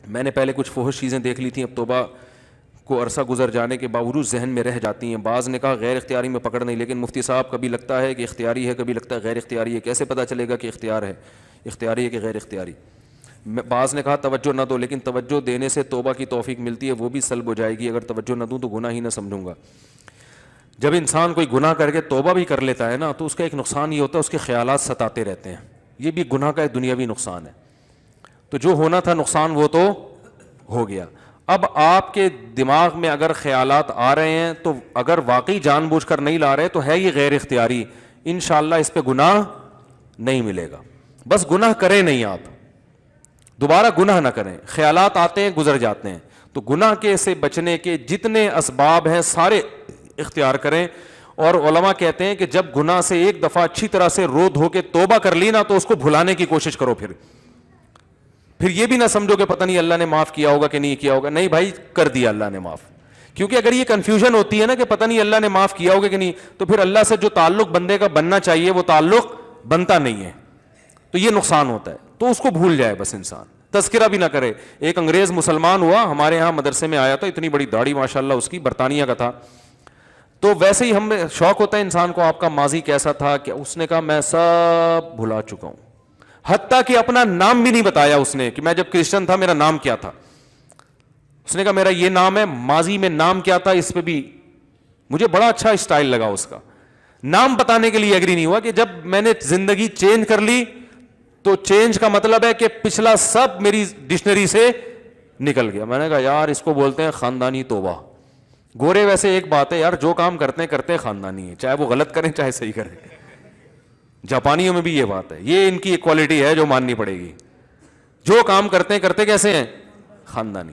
میں نے پہلے کچھ فحش چیزیں دیکھ لی تھیں، اب توبہ کو عرصہ گزر جانے کے باوجود ذہن میں رہ جاتی ہیں. بعض نے کہا غیر اختیاری میں پکڑ نہیں، لیکن مفتی صاحب کبھی لگتا ہے کہ اختیاری ہے، کبھی لگتا ہے غیر اختیاری ہے، کیسے پتہ چلے گا کہ اختیار ہے، اختیاری ہے کہ غیر اختیاری؟ بعض نے کہا توجہ نہ دو، لیکن توجہ دینے سے توبہ کی توفیق ملتی ہے، وہ بھی سلب ہو جائے گی. اگر توجہ نہ دوں تو گناہ ہی نہ سمجھوں گا. جب انسان کوئی گناہ کر کے توبہ بھی کر لیتا ہے نا، تو اس کا ایک نقصان یہ ہوتا ہے اس کے خیالات ستاتے رہتے ہیں. یہ بھی گناہ کا ایک دنیاوی نقصان ہے. تو جو ہونا تھا نقصان وہ تو ہو گیا. اب آپ کے دماغ میں اگر خیالات آ رہے ہیں تو اگر واقعی جان بوجھ کر نہیں لا رہے تو ہے یہ غیر اختیاری، انشاءاللہ اس پہ گناہ نہیں ملے گا. بس گناہ کریں نہیں، آپ دوبارہ گناہ نہ کریں. خیالات آتے ہیں گزر جاتے ہیں، تو گناہ کے سے بچنے کے جتنے اسباب ہیں سارے اختیار کریں. اور علماء کہتے ہیں کہ جب گناہ سے ایک دفعہ اچھی طرح سے رو دھو کے توبہ کر لی نا، تو اس کو بھلانے کی کوشش کرو. پھر یہ بھی نہ سمجھو کہ پتہ نہیں اللہ نے معاف کیا ہوگا کہ نہیں کیا ہوگا. نہیں بھائی، کر دیا اللہ نے معاف. کیونکہ اگر یہ کنفیوژن ہوتی ہے نا کہ پتہ نہیں اللہ نے معاف کیا ہوگا کہ نہیں، تو پھر اللہ سے جو تعلق بندے کا بننا چاہیے وہ تعلق بنتا نہیں ہے، تو یہ نقصان ہوتا ہے. تو اس کو بھول جائے بس انسان، تذکرہ بھی نہ کرے. ایک انگریز مسلمان ہوا، ہمارے ہاں مدرسے میں آیا تھا، اتنی بڑی داڑھی ماشاءاللہ اس کی، برطانیہ کا تھا. تو ویسے ہی ہمیں شوق ہوتا ہے انسان کو آپ کا ماضی کیسا تھا، کہ اس نے کہا میں سب بھلا چکا ہوں. حتیٰ کہ اپنا نام بھی نہیں بتایا اس نے کہ میں جب کرسچن تھا میرا نام کیا تھا. اس نے کہا میرا یہ نام ہے، ماضی میں نام کیا تھا اس پہ بھی. مجھے بڑا اچھا اسٹائل لگا اس کا. نام بتانے کے لیے ایگری نہیں ہوا کہ جب میں نے زندگی چینج کر لی تو چینج کا مطلب ہے کہ پچھلا سب میری ڈکشنری سے نکل گیا. میں نے کہا یار اس کو بولتے ہیں خاندانی توبہ. گورے ویسے ایک بات ہے یار، جو کام کرتے ہیں خاندانی ہے، چاہے وہ غلط کریں چاہے صحیح کریں. جاپانیوں میں بھی یہ بات ہے، یہ ان کی ایک کوالٹی ہے جو ماننی پڑے گی. جو کام کرتے کیسے ہیں؟ خاندانی.